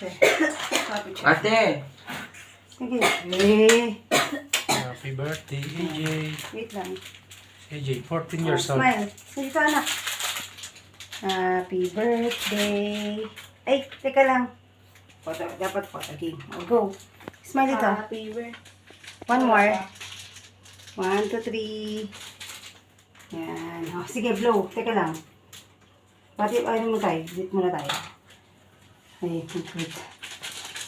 picture. Picture. Ate! Sige. Eh. Happy birthday, AJ. Wait lang. AJ, 14 years old. Smile. Sige ka, anak. Happy birthday. Ay, teka lang. Photo, dapat photo game. Oh, go. Smile ito. Happy birthday. One more. 1, 2, 3. Yan. Oh, sige, blow. Teka lang. Pati, ano mo tayo? Dito muna tayo. Ay, wait.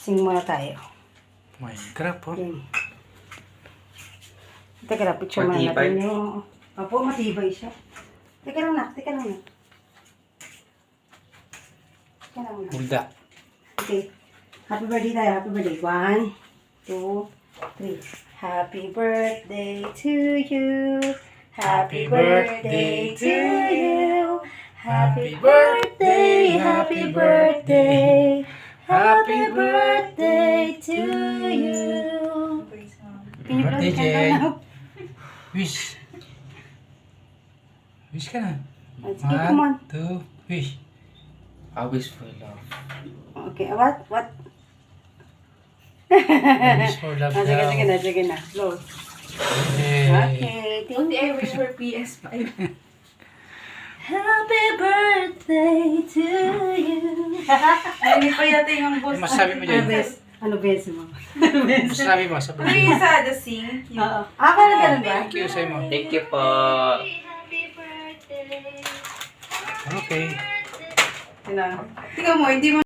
Sing muna tayo. Minecraft, oh. Okay. Teka lang, picture muna Matibay. natin yung... Opo, matibay siya. Teka lang na, teka lang na. Teka lang na. Bulda. Okay. Happy birthday tayo, happy birthday. 1, 2, 3. Happy birthday to you. Happy birthday to you. Happy birthday, happy birthday. Happy birthday to you. Can you Birthday, blow the Jay. candle now? Wish. Wish ka na. Sige, come on. 1, 2, wish. I wish for love. Okay, what? What? Wish for love Sige, daw. sige na, sige na. Blow. Yay. Okay, thank Only I you. wish for PS5. Happy birthday to you. Hindi pa yata yung boss. Ano masasabi mo, Jay? Ano bes mo? Masasabi mo sa Ano birthday. yung sa the sing? Oo. Parang ganun ba? Thank you sa'yo mo. Thank you po. Okay. Tingnan mo, hindi mo